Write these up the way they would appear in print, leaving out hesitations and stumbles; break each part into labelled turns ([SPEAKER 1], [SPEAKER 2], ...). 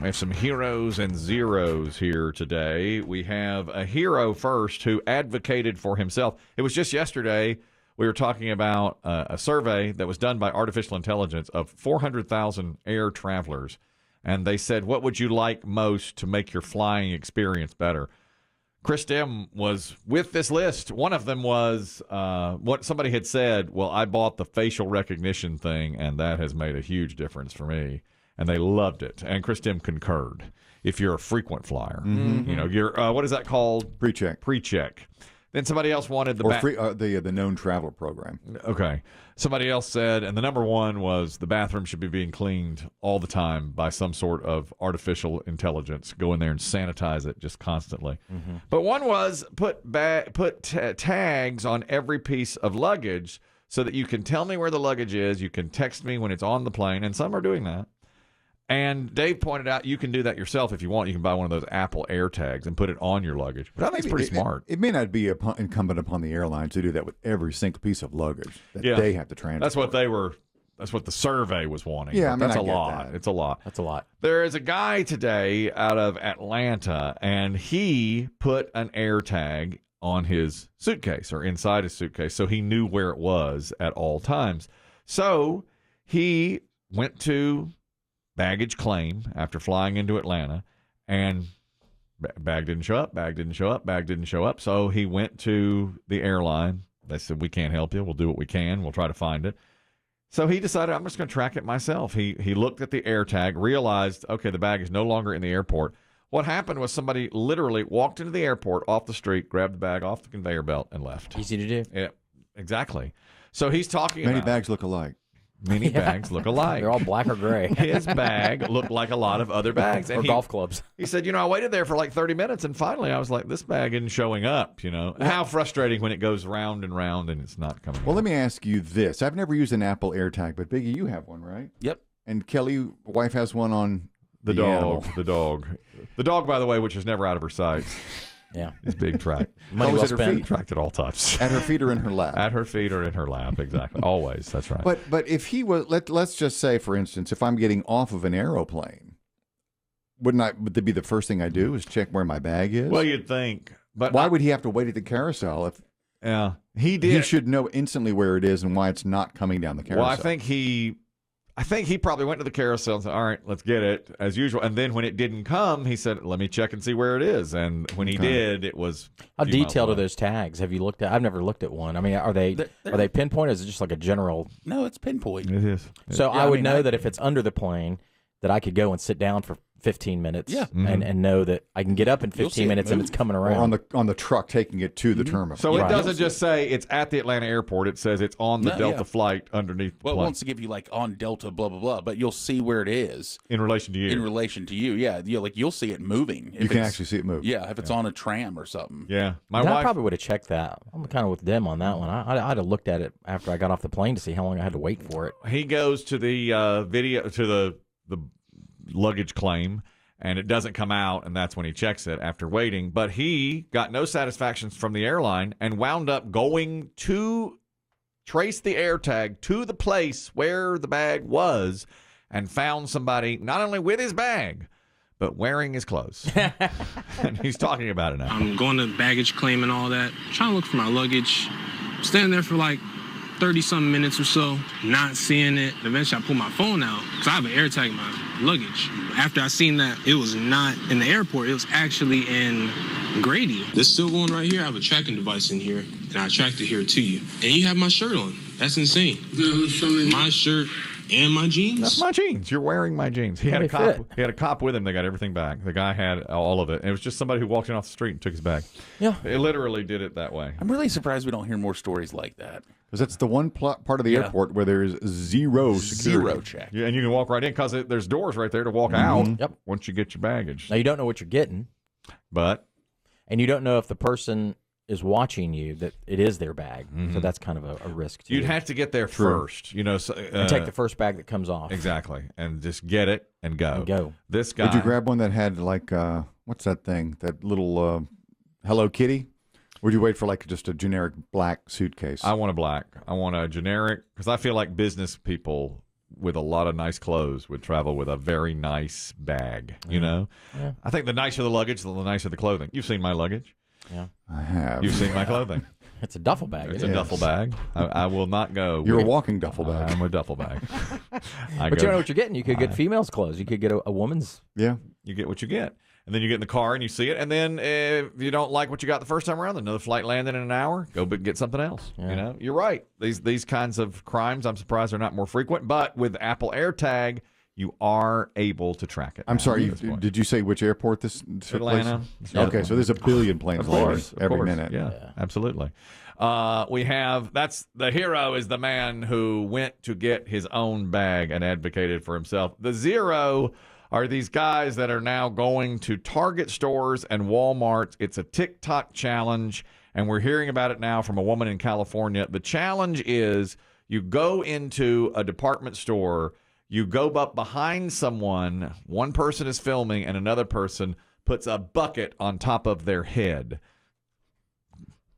[SPEAKER 1] We have some heroes and zeros here today. We have a hero first who advocated for himself. It was just yesterday we were talking about a survey that was done by artificial intelligence of 400,000 air travelers. And they said, what would you like most to make your flying experience better? Chris Demm was with this list. One of them was what somebody had said, well, I bought the facial recognition thing, and that has made a huge difference for me. And they loved it. And Chris Demm concurred. If you're a frequent flyer, you know, you're what is that called?
[SPEAKER 2] Pre-check.
[SPEAKER 1] Pre-check. Then somebody else wanted
[SPEAKER 2] the known traveler program.
[SPEAKER 1] Okay. Somebody else said, and the number one was the bathroom should be being cleaned all the time by some sort of artificial intelligence. Go in there and sanitize it just constantly. But one was put tags on every piece of luggage so that you can tell me where the luggage is. You can text me when it's on the plane, and some are doing that. And Dave pointed out you can do that yourself if you want. You can buy one of those Apple Airtags and put it on your luggage. But I think it's pretty smart.
[SPEAKER 2] It may not be incumbent upon the airlines to do that with every single piece of luggage that they have to transport.
[SPEAKER 1] That's what the survey was wanting.
[SPEAKER 2] Yeah, I mean,
[SPEAKER 1] that's
[SPEAKER 2] I
[SPEAKER 1] a
[SPEAKER 2] get
[SPEAKER 1] lot.
[SPEAKER 2] that.
[SPEAKER 1] It's a lot.
[SPEAKER 3] That's a lot.
[SPEAKER 1] There is a guy today out of Atlanta, and he put an AirTag on his suitcase or inside his suitcase so he knew where it was at all times. So he went to baggage claim after flying into Atlanta, and bag didn't show up, bag didn't show up, bag didn't show up. So he went to the airline. They said, we can't help you. We'll do what we can. We'll try to find it. So he decided, I'm just going to track it myself. He looked at the AirTag, realized, okay, the bag is no longer in the airport. What happened was somebody literally walked into the airport off the street, grabbed the bag off the conveyor belt, and left.
[SPEAKER 3] Easy to do.
[SPEAKER 1] Yeah, exactly. So he's talking
[SPEAKER 2] Many
[SPEAKER 1] about...
[SPEAKER 2] bags look alike.
[SPEAKER 1] Many bags look alike.
[SPEAKER 3] They're all black or gray.
[SPEAKER 1] His bag looked like a lot of other bags.
[SPEAKER 3] And golf clubs.
[SPEAKER 1] He said, I waited there for like 30 minutes, and finally I was like, this bag isn't showing up, How frustrating when it goes round and round and it's not coming
[SPEAKER 2] Well,
[SPEAKER 1] out.
[SPEAKER 2] let me ask you this. I've never used an Apple Airtag, but Biggie, you have one, right?
[SPEAKER 4] Yep.
[SPEAKER 2] And Kelly, wife, has one on
[SPEAKER 1] The dog. The dog, by the way, which is never out of her sight.
[SPEAKER 3] Yeah.
[SPEAKER 1] Is big track.
[SPEAKER 3] Money well
[SPEAKER 2] at her
[SPEAKER 3] spent.
[SPEAKER 2] feet?
[SPEAKER 1] Tracked at all times.
[SPEAKER 2] At her feet or in her lap?
[SPEAKER 1] At her feet or in her lap, exactly. Always, that's right.
[SPEAKER 2] But if he was, let's just say, for instance, if I'm getting off of an aeroplane, would that be the first thing I do is check where my bag is?
[SPEAKER 1] Well, you'd think. But
[SPEAKER 2] why would he have to wait at the carousel if
[SPEAKER 1] he did?
[SPEAKER 2] He should know instantly where it is and why it's not coming down the carousel.
[SPEAKER 1] Well, I think he probably went to the carousel and said, all right, let's get it, as usual. And then when it didn't come, he said, let me check and see where it is. And when he did, it was
[SPEAKER 3] How detailed are those tags? Have you looked at? I've never looked at one. I mean, are they pinpoint, or is it just like a general?
[SPEAKER 4] No, it's pinpoint.
[SPEAKER 1] It is.
[SPEAKER 3] So I would know that if it's under the plane, that I could go and sit down for 15 minutes and know that I can get up in 15 minutes and it's coming around.
[SPEAKER 2] Or on the truck taking it to the terminal.
[SPEAKER 1] So it doesn't just say it's at the Atlanta airport. It says it's on the Delta flight underneath the plane.
[SPEAKER 4] Well, it wants to give you like on Delta, blah, blah, blah, but you'll see where it is.
[SPEAKER 1] In relation to you.
[SPEAKER 4] In relation to you, yeah. You'll see it moving.
[SPEAKER 2] You can actually see it move.
[SPEAKER 4] Yeah, if it's on a tram or something.
[SPEAKER 1] Yeah.
[SPEAKER 3] I probably would have checked that. I'm kind of with Demm on that one. I'd have looked at it after I got off the plane to see how long I had to wait for it.
[SPEAKER 1] He goes to the video, to the luggage claim, and it doesn't come out, and that's when he checks it after waiting. But he got no satisfactions from the airline and wound up going to trace the AirTag to the place where the bag was and found somebody not only with his bag, but wearing his clothes. And he's talking about it now.
[SPEAKER 5] I'm going to baggage claim and all that, trying to look for my luggage. Standing there for like 30-something minutes or so, not seeing it. Eventually, I pull my phone out because I have an AirTag in my luggage. After I seen that it was not in the airport, it was actually in Grady. This silver one right here, I have a tracking device in here, and I tracked it here to you. And you have my shirt on. That's insane. My shirt and my jeans.
[SPEAKER 1] That's my jeans. You're wearing my jeans. He had a cop. He had a cop with him. They got everything back. The guy had all of it. And it was just somebody who walked in off the street and took his bag.
[SPEAKER 3] Yeah,
[SPEAKER 1] they literally did it that way.
[SPEAKER 4] I'm really surprised we don't hear more stories like that.
[SPEAKER 2] Because that's the one part of the airport where there's zero security.
[SPEAKER 4] Zero check.
[SPEAKER 1] Yeah, and you can walk right in because there's doors right there to walk out.
[SPEAKER 3] Yep.
[SPEAKER 1] Once you get your baggage.
[SPEAKER 3] Now you don't know what you're getting, and you don't know if the person is watching you that it is their bag. So that's kind of a risk too.
[SPEAKER 1] You'd have to get there first,
[SPEAKER 3] and take the first bag that comes off.
[SPEAKER 1] Exactly, and just get it and go. This guy.
[SPEAKER 2] Would you grab one that had like what's that thing? That little Hello Kitty. Would you wait for like just a generic black suitcase?
[SPEAKER 1] I want a black. I want a generic because I feel like business people with a lot of nice clothes would travel with a very nice bag, you know?
[SPEAKER 3] Yeah.
[SPEAKER 1] I think the nicer the luggage, the nicer the clothing. You've seen my luggage.
[SPEAKER 3] Yeah.
[SPEAKER 2] I have.
[SPEAKER 1] You've seen my clothing.
[SPEAKER 3] It's a duffel bag.
[SPEAKER 1] It's
[SPEAKER 3] isn't
[SPEAKER 1] a
[SPEAKER 3] it?
[SPEAKER 1] duffel bag. I will not go.
[SPEAKER 2] You're a
[SPEAKER 1] with-
[SPEAKER 2] walking duffel bag.
[SPEAKER 1] I'm a duffel bag.
[SPEAKER 3] But you know what you're getting. You could get females' clothes. You could get a woman's.
[SPEAKER 2] Yeah.
[SPEAKER 1] You get what you get. And then you get in the car and you see it. And then if you don't like what you got the first time around, another flight landed in an hour, go get something else.
[SPEAKER 3] Yeah.
[SPEAKER 1] You know, you're right. These kinds of crimes, I'm surprised they're not more frequent. But with Apple Airtag, you are able to track it.
[SPEAKER 2] I'm sorry.
[SPEAKER 1] at this point.
[SPEAKER 2] Did you say which airport this took
[SPEAKER 1] Atlanta.
[SPEAKER 2] place? Okay, so there's a billion planes
[SPEAKER 1] Of
[SPEAKER 2] landing
[SPEAKER 1] course,
[SPEAKER 2] every minute.
[SPEAKER 1] Yeah, absolutely. We have that's the hero is the man who went to get his own bag and advocated for himself. The zero are these guys that are now going to Target stores and Walmarts. It's a TikTok challenge, and we're hearing about it now from a woman in California. The challenge is you go into a department store, you go up behind someone, one person is filming, and another person puts a bucket on top of their head.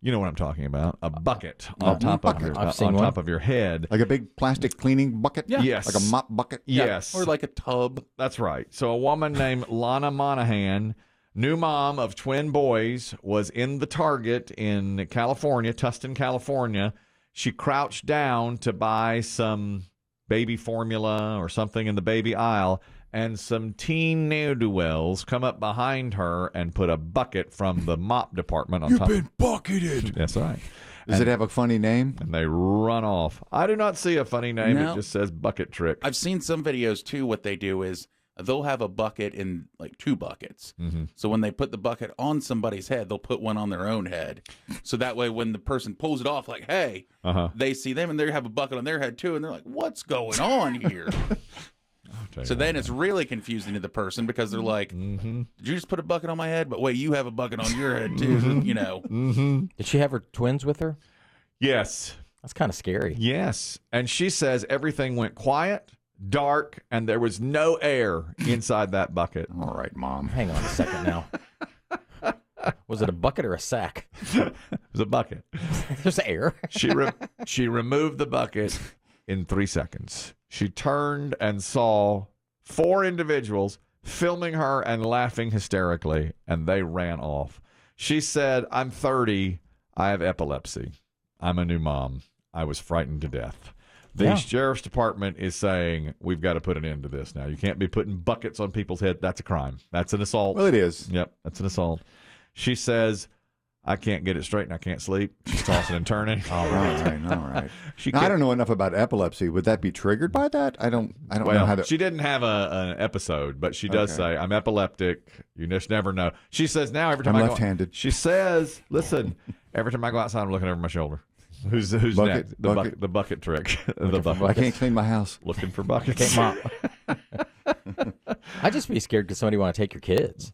[SPEAKER 1] You know what I'm talking about? A bucket on top of your top of your head.
[SPEAKER 2] Like a big plastic cleaning bucket?
[SPEAKER 4] Yeah.
[SPEAKER 1] Yes.
[SPEAKER 2] Like a mop bucket?
[SPEAKER 1] Yes.
[SPEAKER 4] Or like a tub.
[SPEAKER 1] That's right. So a woman named Lana Monahan, new mom of twin boys, was in the Target in California, Tustin, California. She crouched down to buy some baby formula or something in the baby aisle, and some teen ne'er-do-wells come up behind her and put a bucket from the mop department on top.
[SPEAKER 2] You've been bucketed.
[SPEAKER 1] That's right.
[SPEAKER 2] Does it have a funny name?
[SPEAKER 1] And they run off. I do not see a funny name.
[SPEAKER 4] No.
[SPEAKER 1] It just says bucket trick.
[SPEAKER 4] I've seen some videos too. What they do is they'll have a bucket in like two buckets.
[SPEAKER 1] Mm-hmm.
[SPEAKER 4] So when they put the bucket on somebody's head, they'll put one on their own head. So that way, when the person pulls it off, like, hey, they see them and they have a bucket on their head too. And they're like, what's going on here? So then it's really confusing to the person because they're like, did you just put a bucket on my head? But wait, you have a bucket on your head too, you know.
[SPEAKER 3] Did she have her twins with her?
[SPEAKER 1] Yes.
[SPEAKER 3] That's kind of scary.
[SPEAKER 1] Yes. And she says everything went quiet, dark, and there was no air inside that bucket.
[SPEAKER 2] All right, Mom.
[SPEAKER 3] Hang on a second now. Was it a bucket or a sack?
[SPEAKER 1] It was a bucket.
[SPEAKER 3] There's air.
[SPEAKER 1] She removed the bucket in 3 seconds. She turned and saw 4 individuals filming her and laughing hysterically, and they ran off. She said, I'm 30. I have epilepsy. I'm a new mom. I was frightened to death. The sheriff's department is saying, we've got to put an end to this now. You can't be putting buckets on people's head. That's a crime. That's an assault.
[SPEAKER 2] Well, it is.
[SPEAKER 1] Yep, that's an assault. She says, I can't get it straight and I can't sleep. She's tossing and turning.
[SPEAKER 2] All right, all right.
[SPEAKER 1] She
[SPEAKER 2] Now, I don't know enough about epilepsy. Would that be triggered by that? I don't know how to.
[SPEAKER 1] She didn't have an episode, but she does say, I'm epileptic. You just never know. She says now every time
[SPEAKER 2] I'm
[SPEAKER 1] I
[SPEAKER 2] left-handed.
[SPEAKER 1] She says, listen, every time I go outside, I'm looking over my shoulder. Who's
[SPEAKER 2] Bucket,
[SPEAKER 1] next?
[SPEAKER 2] bucket.
[SPEAKER 1] The bucket trick. The
[SPEAKER 2] I
[SPEAKER 1] bucket.
[SPEAKER 2] can't clean my house.
[SPEAKER 1] Looking for buckets.
[SPEAKER 3] Can't mop. I'd just be scared because somebody want to take your kids.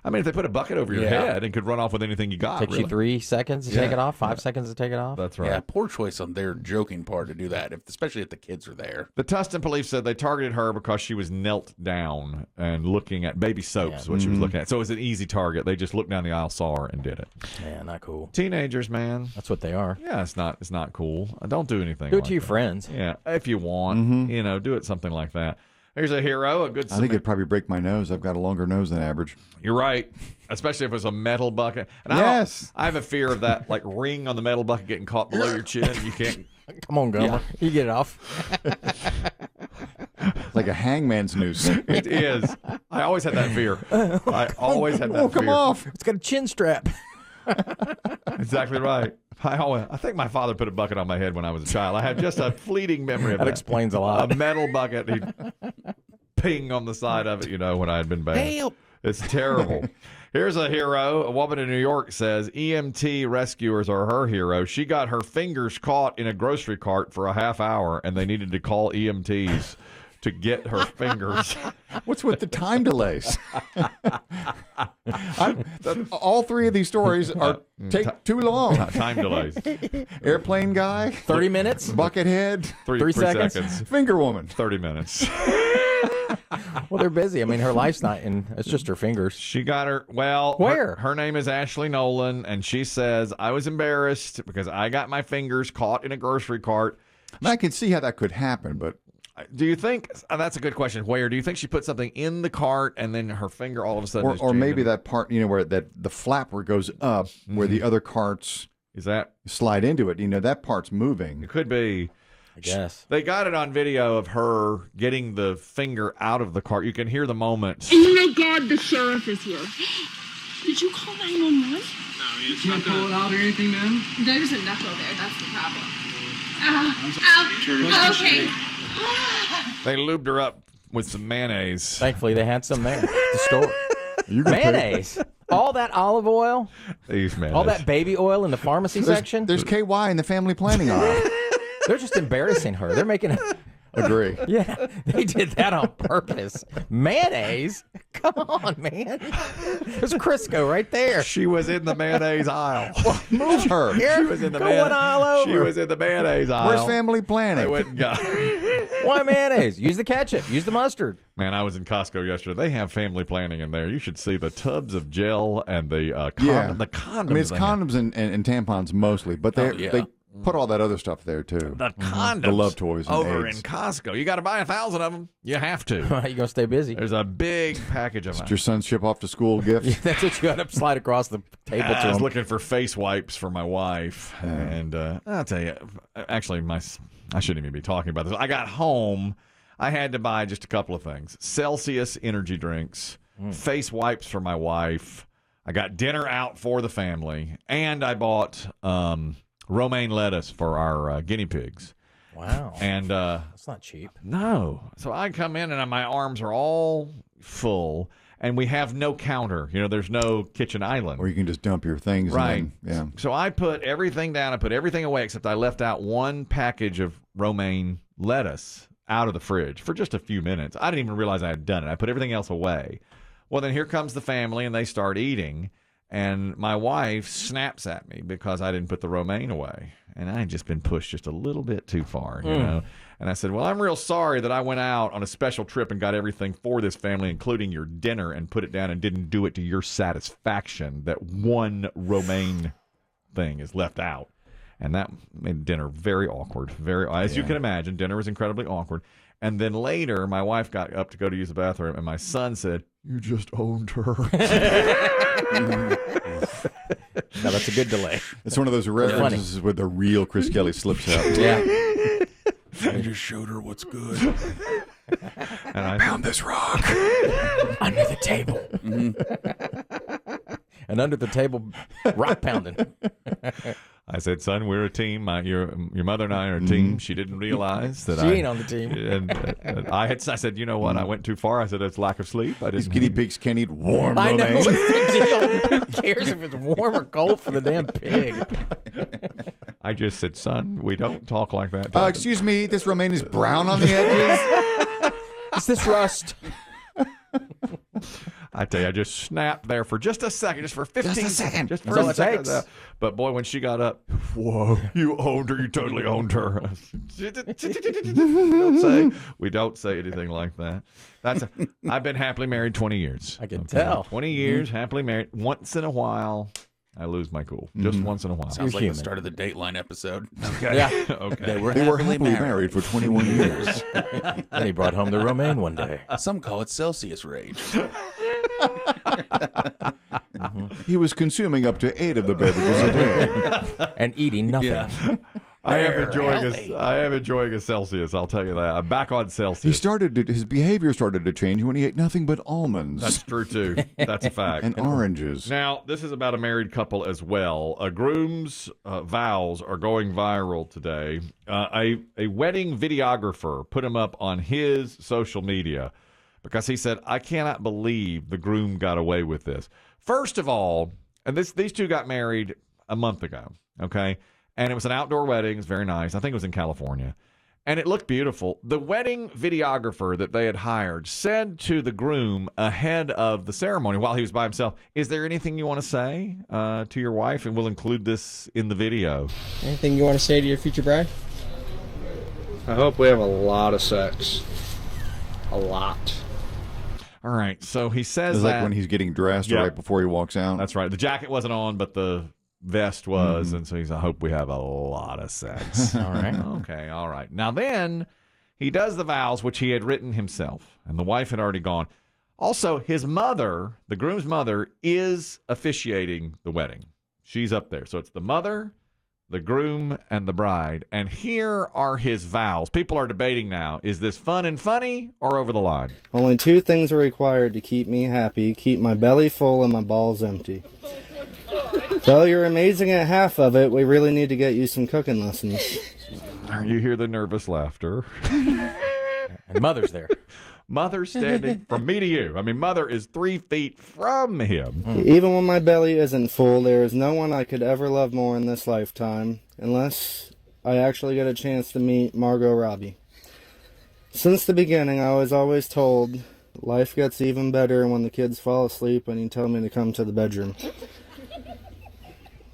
[SPEAKER 1] I mean, if they put a bucket over your head and could run off with anything you got,
[SPEAKER 3] Takes you 3 seconds to take it off, 5 seconds to take it off.
[SPEAKER 1] That's right.
[SPEAKER 4] Yeah, poor choice on their joking part to do that, especially if the kids are there.
[SPEAKER 1] The Tustin police said they targeted her because she was knelt down and looking at baby soaps, what she was looking at. So it was an easy target. They just looked down the aisle, saw her, and did it.
[SPEAKER 3] Man, not cool.
[SPEAKER 1] Teenagers, man.
[SPEAKER 3] That's what they are.
[SPEAKER 1] Yeah, it's not cool. Don't do anything.
[SPEAKER 3] Do it
[SPEAKER 1] like
[SPEAKER 3] to your
[SPEAKER 1] that.
[SPEAKER 3] friends.
[SPEAKER 1] Yeah, if you want, do it something like that. Here's a hero, a good.
[SPEAKER 2] I think it'd probably break my nose. I've got a longer nose than average.
[SPEAKER 1] You're right, especially if it was a metal bucket. And
[SPEAKER 2] Yes.
[SPEAKER 1] I have a fear of that, like ring on the metal bucket getting caught below your chin. You can't.
[SPEAKER 3] Come on, Gomer. You get it off.
[SPEAKER 2] Like a hangman's noose.
[SPEAKER 1] It is. I always had that fear. I always had that
[SPEAKER 2] Oh, come
[SPEAKER 1] fear.
[SPEAKER 2] off.
[SPEAKER 3] It's got a chin strap.
[SPEAKER 1] Exactly right. I think my father put a bucket on my head when I was a child. I have just a fleeting memory of that.
[SPEAKER 3] That explains a lot.
[SPEAKER 1] A metal bucket. He'd ping on the side of it, when I had been bad.
[SPEAKER 4] Help!
[SPEAKER 1] It's terrible. Here's a hero. A woman in New York says EMT rescuers are her hero. She got her fingers caught in a grocery cart for a half hour, and they needed to call EMTs to get her fingers.
[SPEAKER 2] What's with the time delays? All 3 of these stories take too long.
[SPEAKER 1] Time delays.
[SPEAKER 2] Airplane guy,
[SPEAKER 3] 30 minutes?
[SPEAKER 2] buckethead,
[SPEAKER 1] 3
[SPEAKER 3] seconds?
[SPEAKER 2] finger woman.
[SPEAKER 1] 30 minutes.
[SPEAKER 3] Well, they're busy. I mean, her life's not in. It's just her fingers.
[SPEAKER 1] She got her,
[SPEAKER 3] Where?
[SPEAKER 1] Her name is Ashley Nolan, and she says, I was embarrassed because I got my fingers caught in a grocery cart.
[SPEAKER 2] I can see how that could happen, but
[SPEAKER 1] Do you think that's a good question? Where do you think she put something in the cart and then her finger all of a sudden,
[SPEAKER 2] or maybe that part, where the flap where it goes up, where the other carts slide into it? That part's moving.
[SPEAKER 1] It could be.
[SPEAKER 3] I guess
[SPEAKER 1] they got it on video of her getting the finger out of the cart. You can hear the moment.
[SPEAKER 6] Oh my God, the sheriff is here. Did you call 911?
[SPEAKER 5] No,
[SPEAKER 7] you can't pull it out or anything, man.
[SPEAKER 6] There's a knuckle there. That's the problem. Okay.
[SPEAKER 1] They lubed her up with some mayonnaise.
[SPEAKER 3] Thankfully, they had some there at the store. Mayonnaise. All that olive oil. All that baby oil in the pharmacy section.
[SPEAKER 2] There's KY in the family planning aisle.
[SPEAKER 3] They're just embarrassing her. They're making it.
[SPEAKER 2] Agree.
[SPEAKER 3] Yeah, they did that on purpose. Mayonnaise? Come on, man. There's Crisco right there.
[SPEAKER 1] She was in the mayonnaise aisle.
[SPEAKER 2] Well, move her.
[SPEAKER 1] She was in the
[SPEAKER 3] She
[SPEAKER 1] was in the mayonnaise aisle.
[SPEAKER 2] Where's family planning?
[SPEAKER 1] They went and got
[SPEAKER 3] Why mayonnaise? Use the ketchup. Use the mustard.
[SPEAKER 1] Man, I was in Costco yesterday. They have family planning in there. You should see the tubs of gel and the condoms. The condoms.
[SPEAKER 2] I mean, it's condoms and tampons mostly, but they put all that other stuff there too.
[SPEAKER 1] The condoms.
[SPEAKER 2] The love toys and
[SPEAKER 1] over
[SPEAKER 2] eggs.
[SPEAKER 1] in Costco. You got to buy 1,000 of them. You have to.
[SPEAKER 3] You're going to stay busy.
[SPEAKER 1] There's a big package of them.
[SPEAKER 2] Your son's ship off to school gift.
[SPEAKER 3] That's what you got to slide across the table to
[SPEAKER 1] I was
[SPEAKER 3] him.
[SPEAKER 1] looking for face wipes for my wife. And I'll tell you, actually, I shouldn't even be talking about this. I got home. I had to buy just a couple of things. Celsius energy drinks, face wipes for my wife. I got dinner out for the family. And I bought romaine lettuce for our guinea pigs.
[SPEAKER 3] Wow.
[SPEAKER 1] And
[SPEAKER 3] that's not cheap.
[SPEAKER 1] No. So I come in and my arms are all full. And we have no counter. There's no kitchen island.
[SPEAKER 2] Or you can just dump your things.
[SPEAKER 1] Right.
[SPEAKER 2] So
[SPEAKER 1] I put everything down. I put everything away except I left out one package of romaine lettuce out of the fridge for just a few minutes. I didn't even realize I had done it. I put everything else away. Well, then here comes the family, and they start eating. And my wife snaps at me because I didn't put the romaine away. And I had just been pushed just a little bit too far, And I said, well, I'm real sorry that I went out on a special trip and got everything for this family, including your dinner, and put it down and didn't do it to your satisfaction that one romaine thing is left out. And that made dinner very awkward. As you can imagine, dinner was incredibly awkward. And then later, my wife got up to go to use the bathroom, and my son said, "You just owned her."
[SPEAKER 3] No, that's a good delay.
[SPEAKER 2] It's one of those references where the real Chris Kelly slips out.
[SPEAKER 3] Yeah.
[SPEAKER 4] I just showed her what's good.
[SPEAKER 2] And I found this rock
[SPEAKER 3] under the table. And under the table, rock pounding.
[SPEAKER 1] I said, son, we're a team. Your mother and I are a team. She didn't realize that
[SPEAKER 3] she ain't on the team.
[SPEAKER 1] And I said, you know what? I went too far. I said, it's lack of sleep.
[SPEAKER 2] These guinea pigs can't eat warm
[SPEAKER 3] I know.
[SPEAKER 2] romaine.
[SPEAKER 3] What's the deal? Who cares if it's warm or cold for the damn pig?
[SPEAKER 1] I just said, son, we don't talk like that.
[SPEAKER 2] Excuse me, this romaine is brown on the edges.
[SPEAKER 3] Is this rust?
[SPEAKER 1] I tell you, I just snapped there for just a second, just for 15 seconds. Just for
[SPEAKER 3] That's all
[SPEAKER 1] a
[SPEAKER 3] it
[SPEAKER 1] second.
[SPEAKER 3] takes.
[SPEAKER 1] But boy, when she got up, whoa, you owned her. You totally owned her. We don't say anything like that. I've been happily married 20 years.
[SPEAKER 3] I can tell.
[SPEAKER 1] 20 years, happily married. Once in a while, I lose my cool. Just once in a while.
[SPEAKER 4] Sounds like
[SPEAKER 3] human.
[SPEAKER 4] the start of the Dateline episode.
[SPEAKER 1] Okay.
[SPEAKER 3] Yeah.
[SPEAKER 1] Okay.
[SPEAKER 4] They were
[SPEAKER 2] happily married for 21 years.
[SPEAKER 3] Then he brought home the romaine one day.
[SPEAKER 4] Some call it Celsius rage.
[SPEAKER 2] He was consuming up to 8 of the beverages a day.
[SPEAKER 3] And eating nothing.
[SPEAKER 4] Yeah.
[SPEAKER 1] I am enjoying a Celsius. I'll tell you that. I'm back on Celsius.
[SPEAKER 2] His behavior started to change when he ate nothing but almonds.
[SPEAKER 1] That's true too. That's a fact.
[SPEAKER 2] And oranges.
[SPEAKER 1] Now, this is about a married couple as well. A groom's vows are going viral today. A wedding videographer put him up on his social media because he said, I cannot believe the groom got away with this. First of all, and these two got married a month ago, okay? And it was an outdoor wedding. It was very nice. I think it was in California. And it looked beautiful. The wedding videographer that they had hired said to the groom ahead of the ceremony while he was by himself, is there anything you want to say to your wife? And we'll include this in the video.
[SPEAKER 8] Anything you want to say to your future bride? I hope we have a lot of sex. A lot.
[SPEAKER 1] All right. So he says
[SPEAKER 2] It's
[SPEAKER 1] that.
[SPEAKER 2] like when he's getting dressed right before he walks out.
[SPEAKER 1] That's right. The jacket wasn't on, but the vest was. And so he's, I hope we have a lot of sex.
[SPEAKER 3] All right.
[SPEAKER 1] Okay. All right. Now then, he does the vows, which he had written himself, and the wife had already gone. Also, his mother, the groom's mother, is officiating the wedding. She's up there. So it's the mother, the groom, and the bride. And here are his vows. People are debating now. Is this fun and funny or over the line?
[SPEAKER 8] Only 2 things are required to keep me happy. Keep my belly full and my balls empty. Though you're amazing at half of it, we really need to get you some cooking lessons.
[SPEAKER 1] You hear the nervous laughter.
[SPEAKER 3] And Mother's there.
[SPEAKER 1] Mother standing from me to you. I mean, Mother is 3 feet from him.
[SPEAKER 8] Even when my belly isn't full, there is no one I could ever love more in this lifetime, unless I actually get a chance to meet Margot Robbie. Since the beginning, I was always told life gets even better when the kids fall asleep and you tell me to come to the bedroom.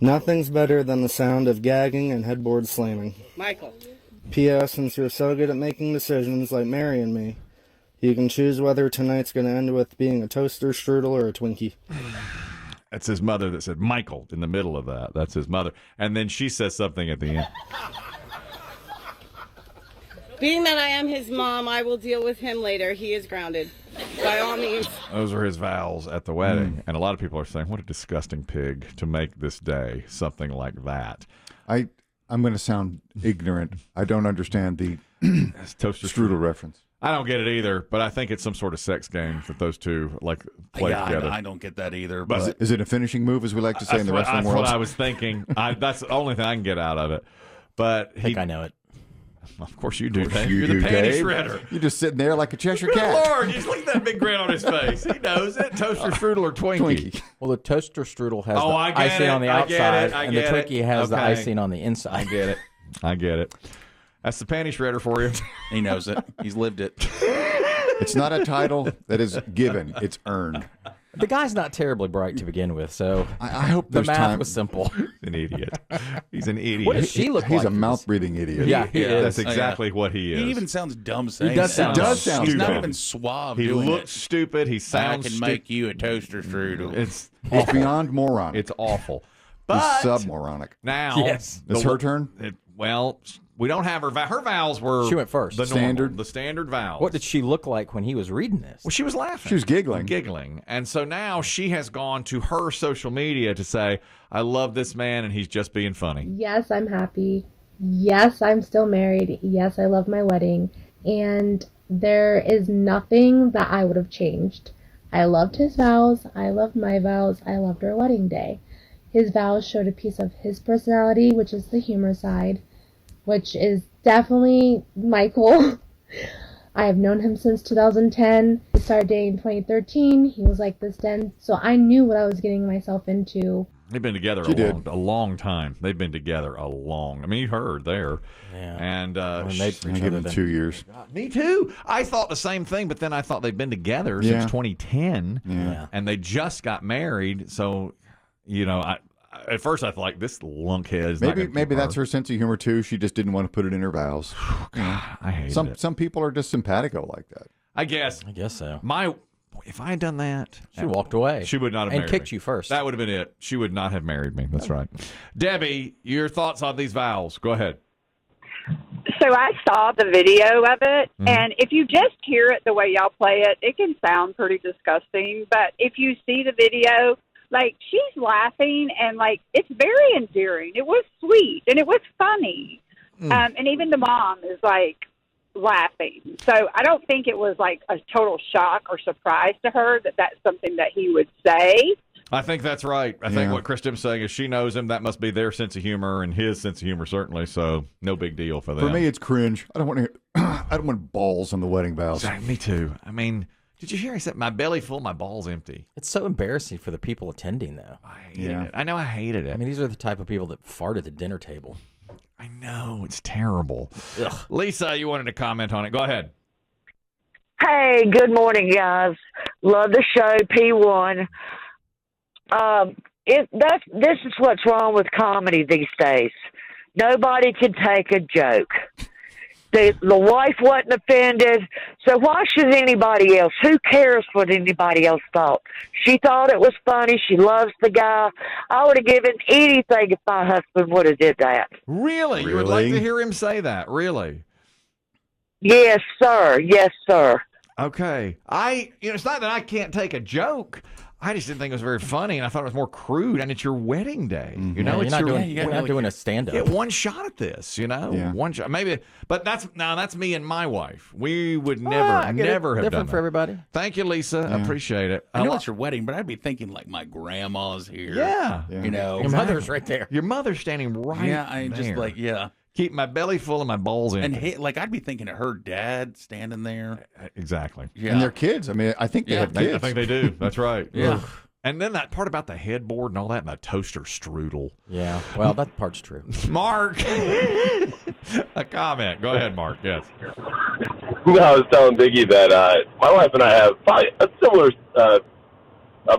[SPEAKER 8] Nothing's better than the sound of gagging and headboard slamming.
[SPEAKER 9] Michael.
[SPEAKER 8] P.S. Since you're so good at making decisions like marrying me, you can choose whether tonight's going to end with being a toaster, strudel, or a Twinkie.
[SPEAKER 1] That's his mother that said Michael in the middle of that. That's his mother. And then she says something at the end.
[SPEAKER 9] Being that I am his mom, I will deal with him later. He is grounded. By all means.
[SPEAKER 1] Those are his vows at the wedding. And a lot of people are saying, what a disgusting pig to make this day something like that.
[SPEAKER 2] I'm going to sound ignorant. I don't understand the
[SPEAKER 1] toaster
[SPEAKER 2] strudel reference.
[SPEAKER 1] I don't get it either, but I think it's some sort of sex game that those two play together.
[SPEAKER 4] I don't get that either. But
[SPEAKER 2] Is it a finishing move, as we like to say in the wrestling world?
[SPEAKER 1] That's what I was thinking. That's the only thing I can get out of it. But
[SPEAKER 3] I think I know it.
[SPEAKER 1] Of course you do, Dave.
[SPEAKER 2] You're
[SPEAKER 1] the panty
[SPEAKER 2] Dave.
[SPEAKER 1] shredder.
[SPEAKER 2] You're just sitting there like a Cheshire
[SPEAKER 1] Good
[SPEAKER 2] cat.
[SPEAKER 1] Lord, just look at that big grin on his face. He knows it. Toaster, strudel, or Twinkie.
[SPEAKER 3] Well, the toaster strudel has the
[SPEAKER 1] I get
[SPEAKER 3] icing
[SPEAKER 1] it.
[SPEAKER 3] on the
[SPEAKER 1] I get
[SPEAKER 3] outside,
[SPEAKER 1] it. I
[SPEAKER 3] and the
[SPEAKER 1] get it.
[SPEAKER 3] Twinkie has the
[SPEAKER 1] Okay.
[SPEAKER 3] icing on the inside.
[SPEAKER 1] I get it. That's the panty shredder for you.
[SPEAKER 4] he knows it. He's lived it.
[SPEAKER 2] It's not a title that is given; it's earned.
[SPEAKER 3] The guy's not terribly bright to begin with, so
[SPEAKER 2] I hope
[SPEAKER 3] the
[SPEAKER 2] there's
[SPEAKER 3] math
[SPEAKER 2] time.
[SPEAKER 3] was simple.
[SPEAKER 1] An idiot. He's an idiot.
[SPEAKER 3] What does she look like?
[SPEAKER 2] He's a mouth-breathing idiot.
[SPEAKER 3] Yeah, he is.
[SPEAKER 1] That's exactly what he is.
[SPEAKER 4] He even sounds dumb saying
[SPEAKER 3] does
[SPEAKER 4] that.
[SPEAKER 3] sound
[SPEAKER 2] It does sound
[SPEAKER 4] He's not
[SPEAKER 1] stupid.
[SPEAKER 4] even suave
[SPEAKER 1] He
[SPEAKER 4] doing
[SPEAKER 1] looks
[SPEAKER 4] it.
[SPEAKER 1] stupid. He
[SPEAKER 4] I
[SPEAKER 1] sounds
[SPEAKER 4] can
[SPEAKER 1] stupid.
[SPEAKER 4] make you a toaster strudel.
[SPEAKER 1] It's
[SPEAKER 2] He's beyond moronic.
[SPEAKER 1] it's awful.
[SPEAKER 2] He's
[SPEAKER 1] But
[SPEAKER 2] sub-moronic.
[SPEAKER 1] now,
[SPEAKER 3] Yes.
[SPEAKER 2] It's her turn.
[SPEAKER 1] Well, we don't have her. Her vows were
[SPEAKER 3] She went first.
[SPEAKER 1] The
[SPEAKER 2] Standard.
[SPEAKER 1] the standard vows.
[SPEAKER 3] What did she look like when he was reading this?
[SPEAKER 1] Well, she was laughing.
[SPEAKER 2] She was giggling.
[SPEAKER 1] Giggling. And so now she has gone to her social media to say, I love this man and he's just being funny.
[SPEAKER 10] Yes, I'm happy. Yes, I'm still married. Yes, I love my wedding. And there is nothing that I would have changed. I loved his vows. I loved my vows. I loved our wedding day. His vows showed a piece of his personality, which is the humor side, which is definitely Michael. I have known him since 2010. We started dating in 2013. He was like this then. So I knew what I was getting myself into.
[SPEAKER 1] They've been together a long time. They've been together a long. I mean, you heard there.
[SPEAKER 3] Yeah.
[SPEAKER 1] And
[SPEAKER 3] Made for
[SPEAKER 2] I
[SPEAKER 3] each
[SPEAKER 2] give
[SPEAKER 3] other
[SPEAKER 2] him
[SPEAKER 3] then.
[SPEAKER 2] 2 years.
[SPEAKER 1] me too. I thought the same thing, but then I thought they'd been together
[SPEAKER 2] Yeah.
[SPEAKER 1] since 2010.
[SPEAKER 3] Yeah.
[SPEAKER 1] And they just got married. So, at first I thought, like, this lunkhead is not gonna
[SPEAKER 2] Maybe
[SPEAKER 1] keep
[SPEAKER 2] that's
[SPEAKER 1] her.
[SPEAKER 2] her sense of humor too. She just didn't want to put it in her vows.
[SPEAKER 1] I hate it.
[SPEAKER 2] Some people are just simpatico like that.
[SPEAKER 1] I guess
[SPEAKER 3] so.
[SPEAKER 1] if I had done that,
[SPEAKER 3] She walked away.
[SPEAKER 1] she would not have
[SPEAKER 3] and
[SPEAKER 1] married
[SPEAKER 3] kicked
[SPEAKER 1] me.
[SPEAKER 3] you first.
[SPEAKER 1] That would have been it. She would not have married me. That's right. Debbie, your thoughts on these vows? Go ahead.
[SPEAKER 11] So I saw the video of it, and if you just hear it the way y'all play it, it can sound pretty disgusting. But if you see the video, like, she's laughing, and, like, it's very endearing. It was sweet, and it was funny. And even the mom is, like, laughing. So I don't think it was, like, a total shock or surprise to her that that's something that he would say.
[SPEAKER 1] I think that's right. I think what Chris Dem's saying is she knows him. That must be their sense of humor and his sense of humor, certainly. So no big deal for them.
[SPEAKER 2] For me, it's cringe. I don't want balls on the wedding vows.
[SPEAKER 1] Me too. I mean, did you hear? He said, "My belly full, my balls empty."
[SPEAKER 3] It's so embarrassing for the people attending, though.
[SPEAKER 1] I hated it. I know I hated it.
[SPEAKER 3] I mean, these are the type of people that fart at the dinner table.
[SPEAKER 1] I know it's terrible.
[SPEAKER 3] Ugh.
[SPEAKER 1] Lisa, you wanted to comment on it. Go ahead.
[SPEAKER 12] Hey, good morning, guys. Love the show, P1. This is what's wrong with comedy these days. Nobody can take a joke. The wife wasn't offended, so why should anybody else? Who cares what anybody else thought? She thought it was funny. She loves the guy. I would have given anything if my husband would have did that.
[SPEAKER 1] Really? You would like to hear him say that? Really?
[SPEAKER 12] Yes, sir. Yes, sir.
[SPEAKER 1] Okay. It's not that I can't take a joke. I just didn't think it was very funny, and I thought it was more crude. And it's your wedding day,
[SPEAKER 3] you're not doing a stand-up.
[SPEAKER 1] Get one shot at this, one shot, maybe. But that's me and my wife. We would never have
[SPEAKER 3] different
[SPEAKER 1] done
[SPEAKER 3] for
[SPEAKER 1] that.
[SPEAKER 3] everybody.
[SPEAKER 1] Thank you, Lisa. I appreciate it.
[SPEAKER 4] I know it's your wedding, but I'd be thinking like my grandma's here.
[SPEAKER 1] Yeah.
[SPEAKER 3] Your mother's right there.
[SPEAKER 1] Your mother's standing right.
[SPEAKER 4] Yeah, I
[SPEAKER 1] there.
[SPEAKER 4] just like
[SPEAKER 1] keep my belly full and my balls in.
[SPEAKER 4] And I'd be thinking of her dad standing there.
[SPEAKER 1] Exactly.
[SPEAKER 4] Yeah.
[SPEAKER 2] And their kids. I mean, I think they have kids.
[SPEAKER 1] I think they do. That's right.
[SPEAKER 4] Yeah.
[SPEAKER 1] And then that part about the headboard and all that and the toaster strudel.
[SPEAKER 3] Yeah, well, that part's true.
[SPEAKER 1] Mark, a comment. Go ahead, Mark. Yes.
[SPEAKER 13] I was telling Biggie that my wife and I have probably a similar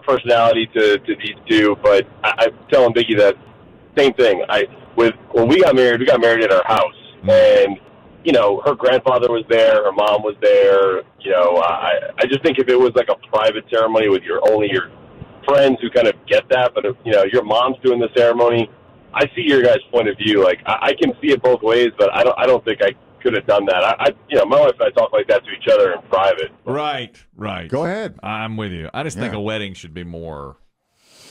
[SPEAKER 13] personality to these two, but I'm telling Biggie that same thing. When we got married at our house, and her grandfather was there, her mom was there. I just think if it was like a private ceremony with only your friends who kind of get that, but if your mom's doing the ceremony, I see your guys' point of view. Like I can see it both ways, but I don't think I could have done that. My wife and I talk like that to each other in private.
[SPEAKER 1] Right.
[SPEAKER 2] Go ahead.
[SPEAKER 1] I'm with you. I just think a wedding should be more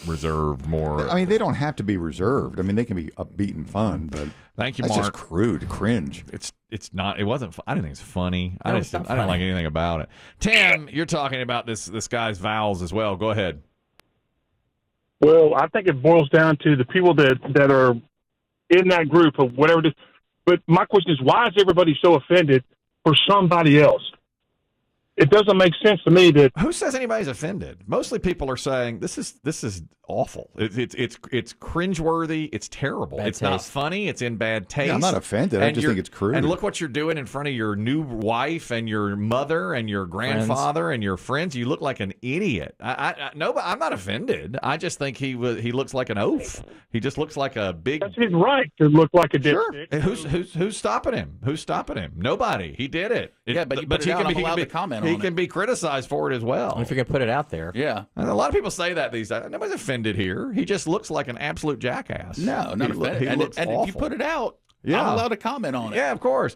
[SPEAKER 1] reserved, more.
[SPEAKER 2] I mean, they don't have to be reserved. I mean, they can be upbeat and fun, but
[SPEAKER 1] thank you,
[SPEAKER 2] that's
[SPEAKER 1] Mark.
[SPEAKER 2] just cringe.
[SPEAKER 1] It's not. It wasn't. I didn't think it's funny. I didn't like anything about it. Tim, you're talking about this guy's vows as well. Go ahead.
[SPEAKER 14] Well, I think it boils down to the people that are in that group of whatever it is. But my question is, why is everybody so offended for somebody else? It doesn't make sense to me that.
[SPEAKER 1] Who says anybody's offended? Mostly people are saying this is awful. It's cringeworthy. It's terrible.
[SPEAKER 3] Bad
[SPEAKER 1] it's
[SPEAKER 3] taste.
[SPEAKER 1] not funny. It's in bad taste.
[SPEAKER 2] Yeah, I'm not offended. I just think it's crude.
[SPEAKER 1] And look what you're doing in front of your new wife and your mother and your grandfather and your friends. You look like an idiot. No, but I'm not offended. I just think he looks like an oaf. He just looks like a big.
[SPEAKER 14] That's his right to look like a
[SPEAKER 1] sure.
[SPEAKER 14] dipstick.
[SPEAKER 1] Who's stopping him? Who's stopping him? Nobody. He did it.
[SPEAKER 4] But he can be allowed to comment on it.
[SPEAKER 1] He can be criticized for it as well.
[SPEAKER 3] If you're going to put it out there.
[SPEAKER 4] Yeah.
[SPEAKER 1] And a lot of people say that these days. Nobody's offended here. He just looks like an absolute jackass.
[SPEAKER 4] No, not offended.
[SPEAKER 1] He looks
[SPEAKER 4] and
[SPEAKER 1] awful.
[SPEAKER 4] if you put it out,
[SPEAKER 1] Yeah.
[SPEAKER 4] I'm allowed to comment on it.
[SPEAKER 1] Yeah, of course.